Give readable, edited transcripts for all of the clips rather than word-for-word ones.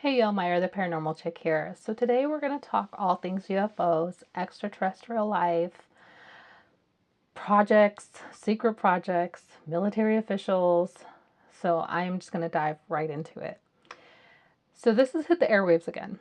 Hey y'all, Myra the Paranormal Chick here. So today we're going to talk all things UFOs, extraterrestrial life, projects, secret projects, military officials. So I'm just going to dive right into it. So this has hit the airwaves again,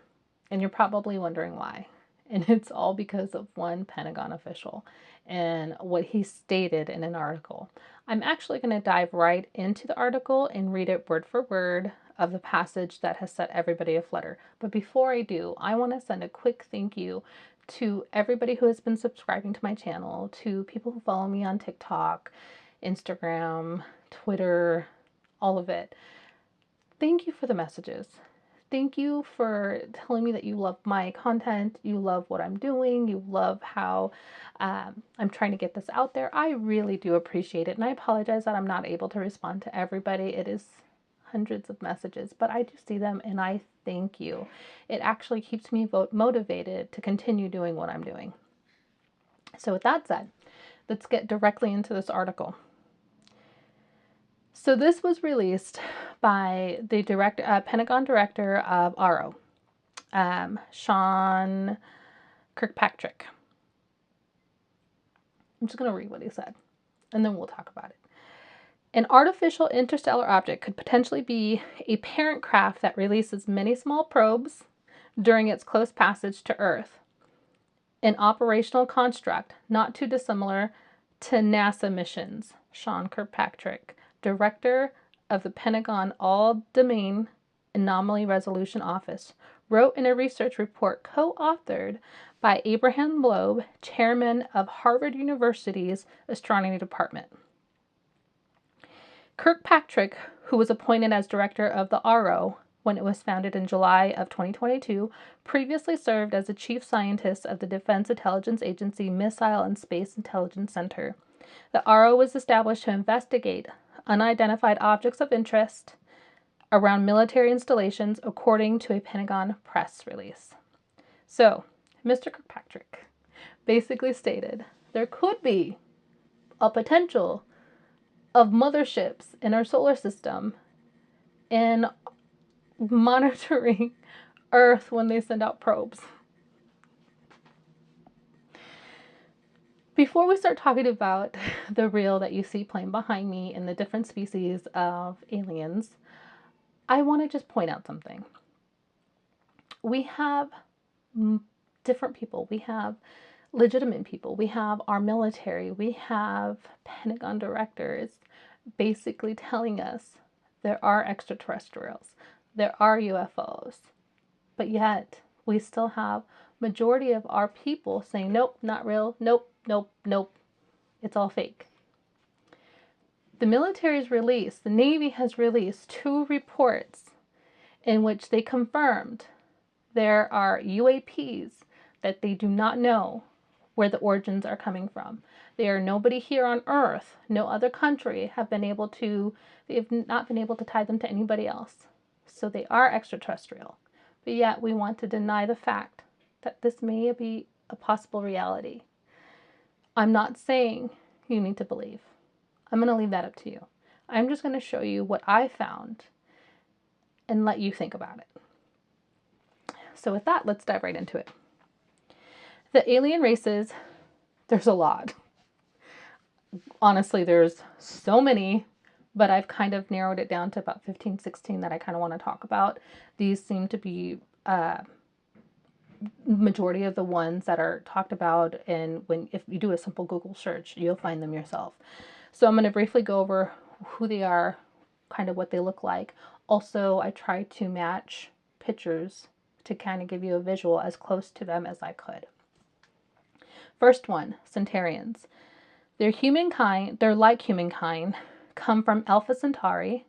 and you're probably wondering why. And it's all because of one Pentagon official and what he stated in an article. I'm actually going to dive right into the article and read it word for word of the passage that has set everybody aflutter. But before I do, I want to send a quick thank you to everybody who has been subscribing to my channel, to people who follow me on TikTok, Instagram, Twitter, all of it. Thank you for the messages. Thank you for telling me that you love my content, you love what I'm doing, you love how I'm trying to get this out there. I really do appreciate it, and I apologize that I'm not able to respond to everybody. It is hundreds of messages, but I do see them, and I thank you. It actually keeps me motivated to continue doing what I'm doing. So with that said, let's get directly into this article. So this was released by the Pentagon director of ARO, Sean Kirkpatrick. I'm just going to read what he said, and then we'll talk about it. An artificial interstellar object could potentially be a parent craft that releases many small probes during its close passage to Earth. An operational construct not too dissimilar to NASA missions, Sean Kirkpatrick, director of the Pentagon All-Domain Anomaly Resolution Office, wrote in a research report co-authored by Abraham Loeb, chairman of Harvard University's Astronomy Department. Kirkpatrick, who was appointed as director of the ARO when it was founded in July of 2022, previously served as the chief scientist of the Defense Intelligence Agency Missile and Space Intelligence Center. The ARO was established to investigate unidentified objects of interest around military installations, according to a Pentagon press release. So, Mr. Kirkpatrick basically stated there could be a potential of motherships in our solar system and monitoring Earth when they send out probes. Before we start talking about the reel that you see playing behind me and the different species of aliens, I want to just point out something. We have different people. We have legitimate people. We have our military. We have Pentagon directors basically telling us there are extraterrestrials. There are UFOs. But yet, we still have majority of our people saying, nope, not real. Nope, nope, nope. It's all fake. The military's released, the Navy has released 2 reports in which they confirmed there are UAPs that they do not know where the origins are coming from. They are nobody here on Earth, no other country they have not been able to tie them to anybody else. So they are extraterrestrial. But yet we want to deny the fact that this may be a possible reality. I'm not saying you need to believe. I'm going to leave that up to you. I'm just going to show you what I found and let you think about it. So with that, let's dive right into it. The alien races, there's a lot. Honestly, there's so many, but I've kind of narrowed it down to about 15, 16 that I kind of want to talk about. These seem to be majority of the ones that are talked about, and if you do a simple Google search, you'll find them yourself. So I'm going to briefly go over who they are, kind of what they look like. Also, I tried to match pictures to kind of give you a visual as close to them as I could. First one, Centaurians. They're like humankind, come from Alpha Centauri,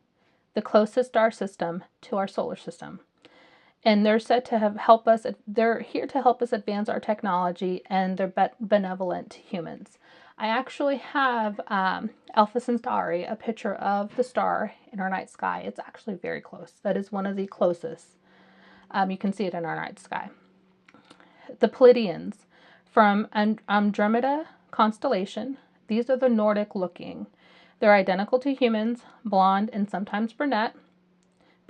the closest star system to our solar system. And they're said to they're here to help us advance our technology, and they're benevolent to humans. I actually have Alpha Centauri, a picture of the star in our night sky. It's actually very close. That is one of the closest. You can see it in our night sky. The Pleiadians, from Andromeda constellation. These are the Nordic looking. They're identical to humans, blonde and sometimes brunette,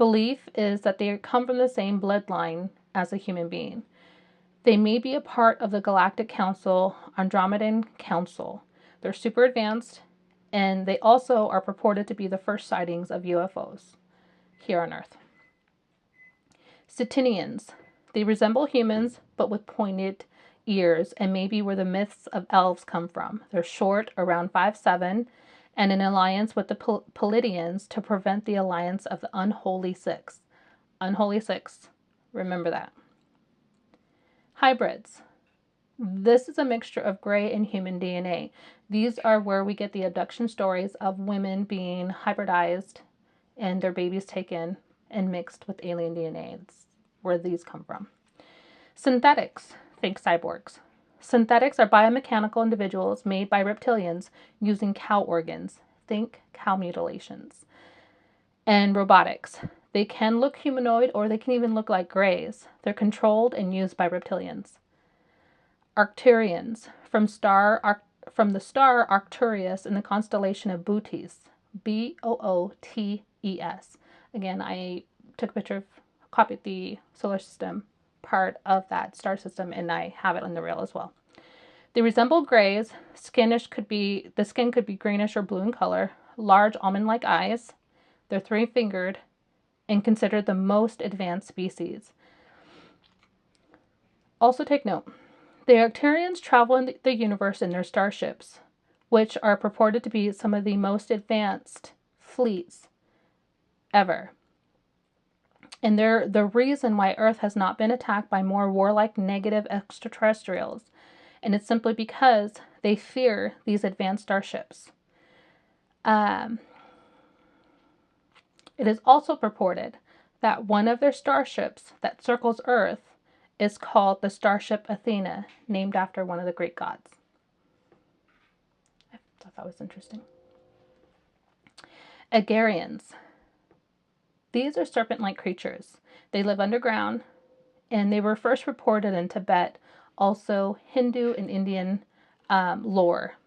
Belief is that they come from the same bloodline as a human being. They may be a part of the Galactic Council, Andromedan Council. They're super advanced, and they also are purported to be the first sightings of UFOs here on Earth. Cytinians. They resemble humans, but with pointed ears, and maybe where the myths of elves come from. They're short, around 5'7", and in alliance with the Pleiadians to prevent the alliance of the Unholy Six. Unholy Six. Remember that. Hybrids. This is a mixture of gray and human DNA. These are where we get the abduction stories of women being hybridized and their babies taken and mixed with alien DNA. It's where these come from. Synthetics. Think cyborgs. Synthetics are biomechanical individuals made by reptilians using cow organs. Think cow mutilations. And robotics. They can look humanoid or they can even look like grays. They're controlled and used by reptilians. Arcturians, from the star Arcturus in the constellation of Bootes. Bootes. Again, I took a picture, copied the solar system part of that star system, and I have it on the reel as well. They resemble grays. The skin could be greenish or blue in color. Large almond-like eyes. They're three-fingered and considered the most advanced species. Also take note, the Arcturians travel in the universe in their starships, which are purported to be some of the most advanced fleets ever. And they're the reason why Earth has not been attacked by more warlike negative extraterrestrials. And it's simply because they fear these advanced starships. It is also purported that one of their starships that circles Earth is called the Starship Athena, named after one of the Greek gods. I thought that was interesting. Agarians. These are serpent-like creatures. They live underground, and they were first reported in Tibet, also Hindu and Indian lore.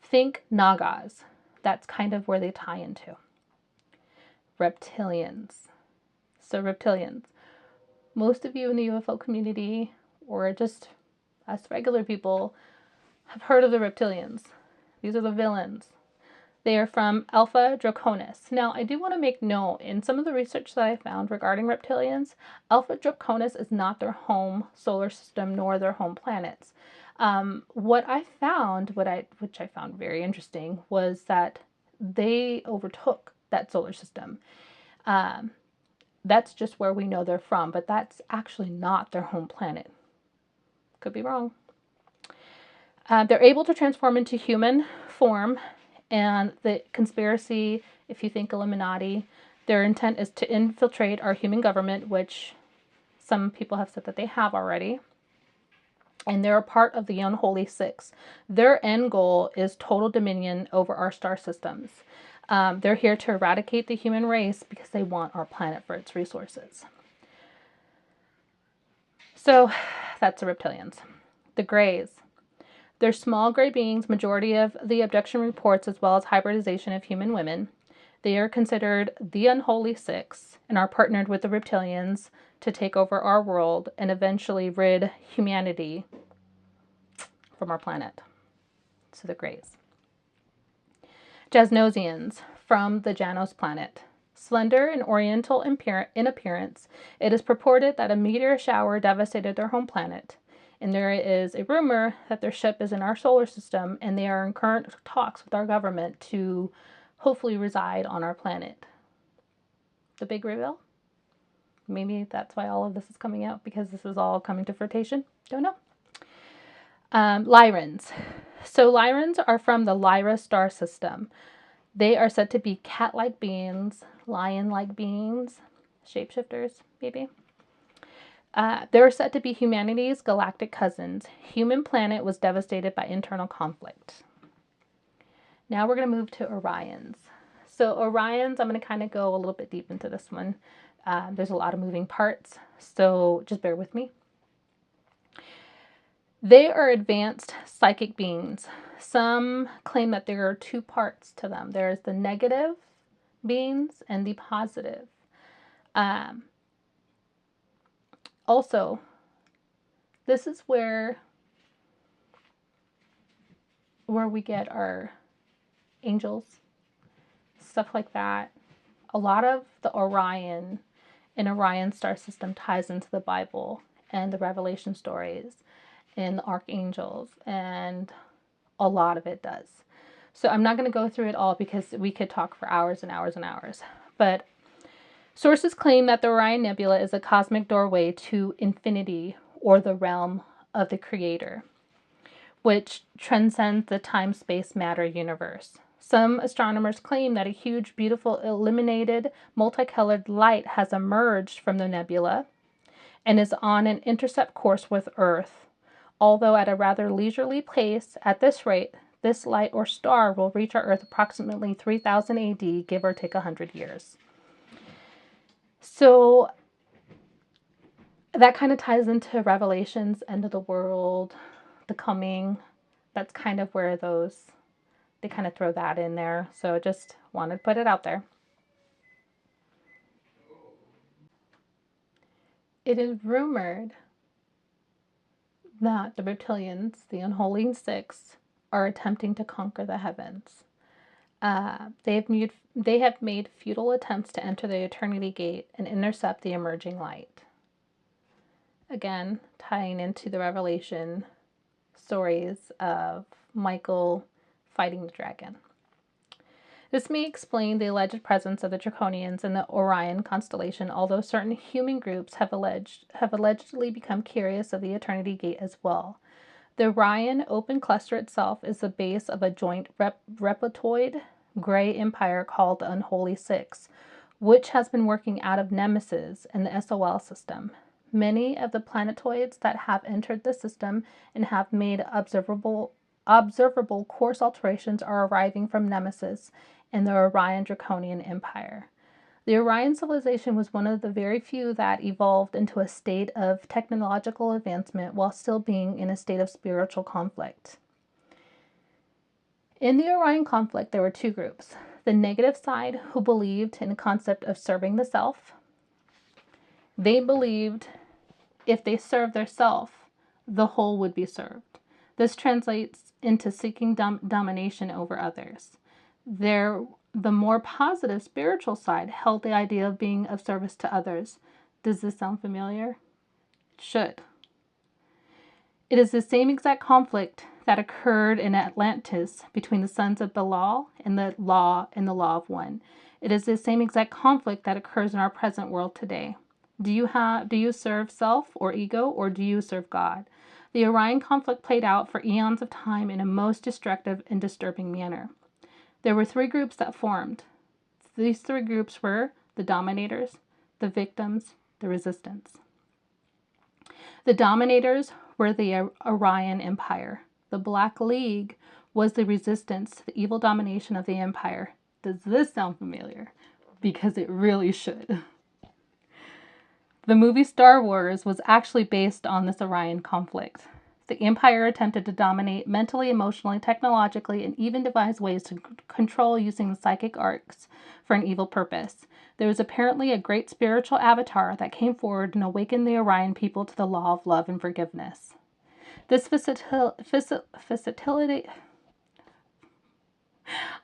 Think Nagas. That's kind of where they tie into. Reptilians. So reptilians. Most of you in the UFO community, or just us regular people, have heard of the reptilians. These are the villains. They are from Alpha Draconis. Now, I do want to make note, in some of the research that I found regarding reptilians, Alpha Draconis is not their home solar system nor their home planets. What I found, which I found very interesting, was that they overtook that solar system. That's just where we know they're from, but that's actually not their home planet. Could be wrong. They're able to transform into human form, and the conspiracy, if you think Illuminati, their intent is to infiltrate our human government, which some people have said that they have already. And they're a part of the Unholy Six. Their end goal is total dominion over our star systems. They're here to eradicate the human race because they want our planet for its resources. So that's the reptilians. The Greys. They're small gray beings, majority of the abduction reports, as well as hybridization of human women. They are considered the Unholy Six and are partnered with the reptilians to take over our world and eventually rid humanity from our planet. So the Greys. Jasnosians, from the Janos planet. Slender and oriental in appearance, it is purported that a meteor shower devastated their home planet. And there is a rumor that their ship is in our solar system and they are in current talks with our government to hopefully reside on our planet. The big reveal? Maybe that's why all of this is coming out, because this is all coming to fruition. Don't know. Lyrans. So Lyrans are from the Lyra star system. They are said to be cat-like beings, lion-like beings, shapeshifters, maybe. They're said to be humanity's galactic cousins. Human planet was devastated by internal conflict. Now we're going to move to Orions. So Orions, I'm going to kind of go a little bit deep into this one. There's a lot of moving parts, so just bear with me. They are advanced psychic beings. Some claim that there are two parts to them. There's the negative beings and the positive. Um, Also, this is where we get our angels, stuff like that. A lot of the Orion and Orion star system ties into the Bible and the Revelation stories and the archangels, and a lot of it does. So I'm not going to go through it all because we could talk for hours and hours and hours. But sources claim that the Orion Nebula is a cosmic doorway to infinity, or the realm of the Creator, which transcends the time space matter universe. Some astronomers claim that a huge, beautiful, illuminated, multicolored light has emerged from the nebula and is on an intercept course with Earth. Although at a rather leisurely pace, at this rate, this light or star will reach our Earth approximately 3000 AD, give or take 100 years. So that kind of ties into Revelations, end of the world, the coming. That's kind of where they kind of throw that in there. So just wanted to put it out there. It is rumored that the reptilians, the unholy six, are attempting to conquer the heavens. They have made futile attempts to enter the Eternity Gate and intercept the emerging light. Again, tying into the Revelation stories of Michael fighting the dragon. This may explain the alleged presence of the Draconians in the Orion constellation, although certain human groups have allegedly become curious of the Eternity Gate as well. The Orion open cluster itself is the base of a joint reptoid gray empire called the Unholy Six, which has been working out of Nemesis in the SOL system. Many of the planetoids that have entered the system and have made observable course alterations are arriving from Nemesis and the Orion Draconian Empire. The Orion civilization was one of the very few that evolved into a state of technological advancement while still being in a state of spiritual conflict. In the Orion conflict, there were two groups. The negative side, who believed in the concept of serving the self. They believed if they served their self, the whole would be served. This translates into seeking domination over others. The more positive spiritual side held the idea of being of service to others. Does this sound familiar? It should. It is the same exact conflict that occurred in Atlantis between the sons of Belial and the law of one. It is the same exact conflict that occurs in our present world today. Do you serve self or ego, or do you serve God? The Orion conflict played out for eons of time in a most destructive and disturbing manner. There were three groups that formed. These three groups were the dominators, the victims, the resistance. The dominators were the Orion Empire. The Black League was the resistance, the evil domination of the Empire. Does this sound familiar? Because it really should. The movie Star Wars was actually based on this Orion conflict. The Empire attempted to dominate mentally, emotionally, technologically, and even devised ways to control using the psychic arts for an evil purpose. There was apparently a great spiritual avatar that came forward and awakened the Orion people to the law of love and forgiveness. This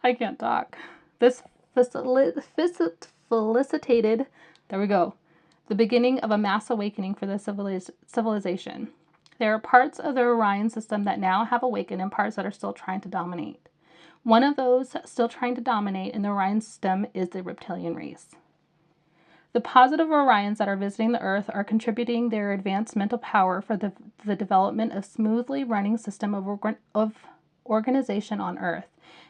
I can't talk. This felicitated, there we go, the beginning of a mass awakening for the civilization. There are parts of the Orion system that now have awakened and parts that are still trying to dominate. One of those still trying to dominate in the Orion system is the reptilian race. The positive Orions that are visiting the Earth are contributing their advanced mental power for the development of smoothly running system of organization on Earth.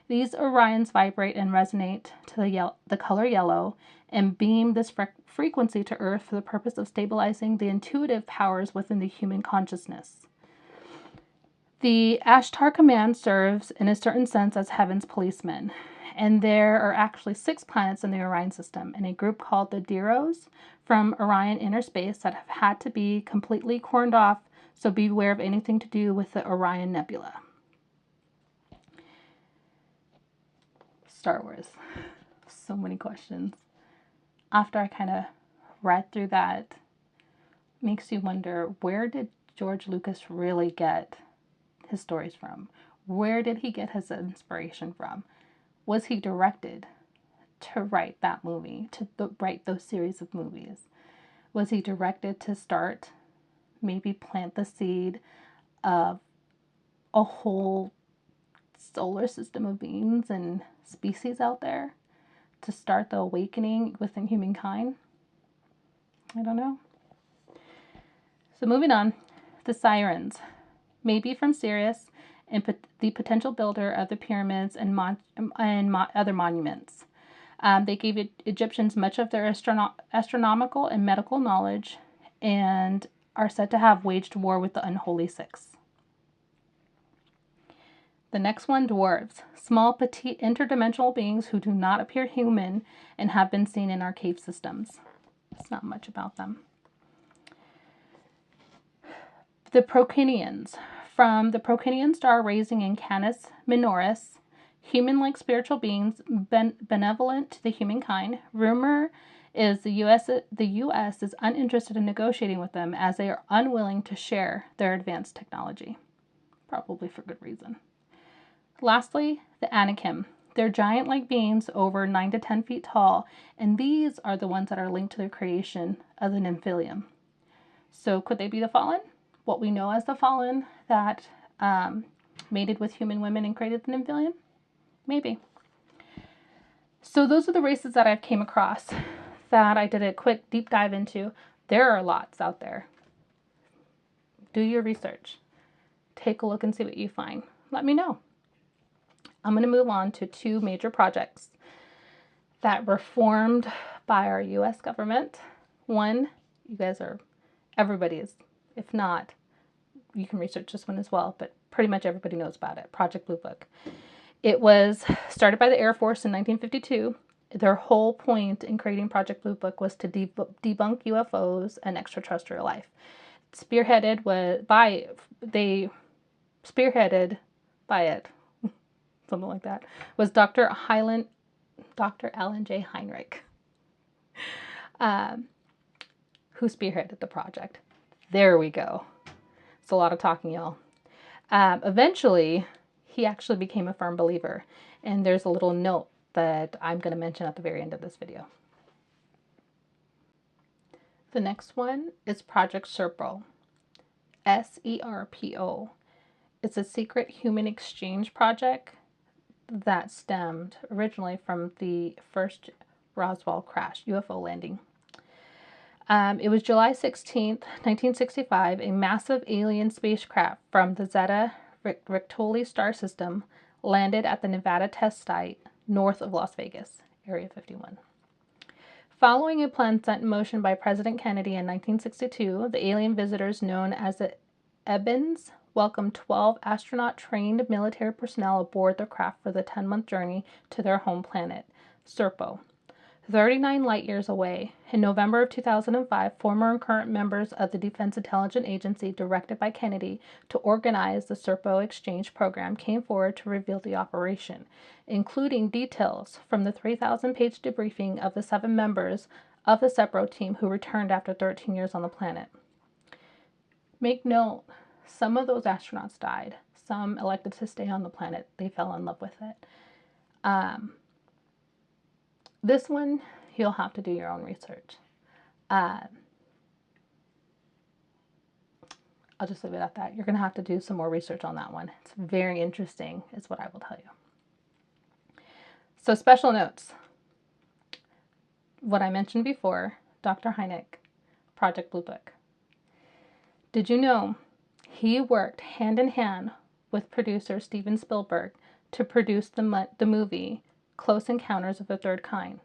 These Orions vibrate and resonate to the color yellow and beam this frequency to Earth for the purpose of stabilizing the intuitive powers within the human consciousness. The Ashtar Command serves, in a certain sense, as heaven's policeman. And there are actually 6 planets in the Orion system, and a group called the Diros from Orion inner space that have had to be completely corned off, so beware of anything to do with the Orion Nebula. Star Wars. So many questions. After I kind of read through that makes you wonder, where did George Lucas really get his stories from? Where did he get his inspiration from? Was he directed to write that movie, to write those series of movies? Was he directed to start, maybe plant the seed of a whole solar system of beings and species out there, to start the awakening within humankind? I don't know. So moving on, the Sirens, maybe from Sirius, and the potential builder of the pyramids and other monuments. They gave Egyptians much of their astronomical and medical knowledge, and are said to have waged war with the unholy six. The next one, dwarves. Small, petite, interdimensional beings who do not appear human and have been seen in our cave systems. It's not much about them. The Procinians. From the Procinian star raising in Canis Minoris, human-like spiritual beings benevolent to the humankind. Rumor is the U.S. is uninterested in negotiating with them, as they are unwilling to share their advanced technology. Probably for good reason. Lastly, the Anakim. They're giant-like beings over 9 to 10 feet tall, and these are the ones that are linked to the creation of the Nephilim. So could they be the Fallen? What we know as the Fallen that mated with human women and created the Nephilim? Maybe. So those are the races that I've came across that I did a quick deep dive into. There are lots out there. Do your research. Take a look and see what you find. Let me know. I'm going to move on to 2 major projects that were formed by our U.S. government. One, you guys are, everybody's. If not, you can research this one as well, but pretty much everybody knows about it. Project Blue Book. It was started by the Air Force in 1952. Their whole point in creating Project Blue Book was to debunk UFOs and extraterrestrial life. Spearheaded by it, something like that, was Dr. Alan J. Heinrich, who spearheaded the project. There we go. It's a lot of talking, y'all. Eventually, he actually became a firm believer. And there's a little note that I'm going to mention at the very end of this video. The next one is Project Serpo. SERPO. It's a secret human exchange project that stemmed originally from the first Roswell crash, UFO landing. It was July 16th, 1965, a massive alien spacecraft from the Zeta Reticuli star system landed at the Nevada test site north of Las Vegas, Area 51. Following a plan set in motion by President Kennedy in 1962, the alien visitors known as the Ebens welcomed 12 astronaut-trained military personnel aboard the craft for the 10-month journey to their home planet, Serpo, 39 light years away. In November of 2005, former and current members of the Defense Intelligence Agency, directed by Kennedy to organize the Serpo exchange program, came forward to reveal the operation, including details from the 3,000-page debriefing of the 7 members of the Serpo team who returned after 13 years on the planet. Make note, some of those astronauts died. Some elected to stay on the planet. They fell in love with it. This one, you'll have to do your own research. I'll just leave it at that. You're going to have to do some more research on that one. It's very interesting, is what I will tell you. So special notes. What I mentioned before, Dr. Hynek, Project Blue Book. Did you know he worked hand in hand with producer Steven Spielberg to produce the movie Close Encounters of the Third Kind?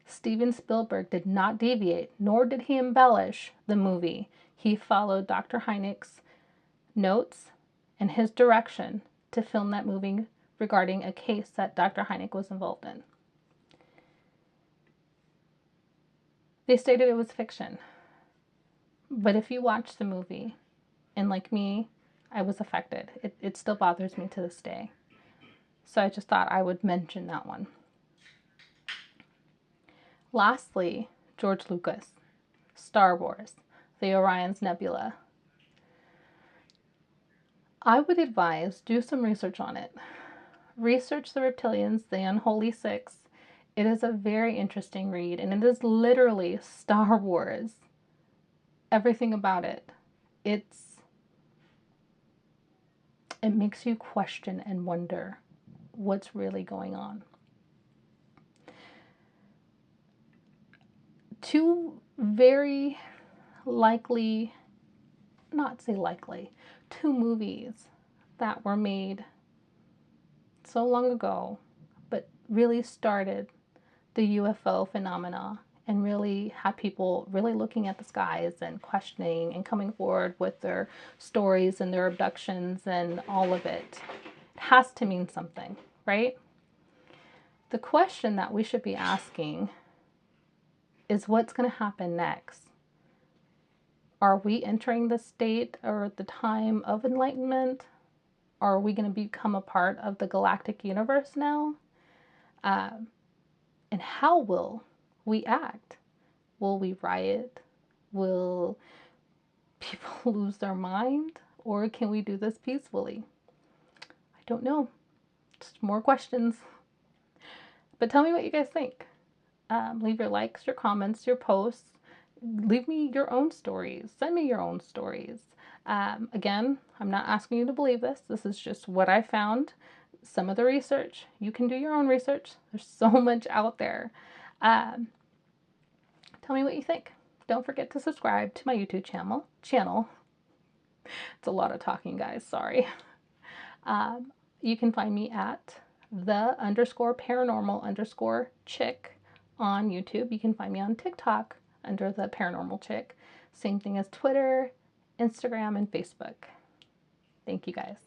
Steven Spielberg did not deviate, nor did he embellish the movie. He followed Dr. Hynek's notes and his direction to film that movie regarding a case that Dr. Hynek was involved in. They stated it was fiction. But if you watch the movie, and like me, I was affected. It still bothers me to this day. So I just thought I would mention that one. Lastly, George Lucas, Star Wars, the Orion's Nebula. I would advise do some research on it. Research the reptilians, the unholy six. It is a very interesting read, and it is literally Star Wars. Everything about it. It makes you question and wonder what's really going on. Two very likely, not say likely, two movies that were made so long ago, but really started the UFO phenomena and really had people really looking at the skies and questioning and coming forward with their stories and their abductions and all of it. It has to mean something, right? The question that we should be asking is what's going to happen next? Are we entering the state or the time of enlightenment? Are we going to become a part of the galactic universe now? And how will we act? Will we riot? Will people lose their mind? Or can we do this peacefully? I don't know. Just more questions. But tell me what you guys think. Leave your likes, your comments, your posts. Leave me your own stories. Send me your own stories. Again, I'm not asking you to believe this. This is just what I found. Some of the research. You can do your own research. There's so much out there. Tell me what you think. Don't forget to subscribe to my YouTube channel. It's a lot of talking, guys. Sorry. You can find me at the_paranormal_chick on YouTube. You can find me on TikTok under the Paranormal Chick. Same thing as Twitter, Instagram, and Facebook. Thank you, guys.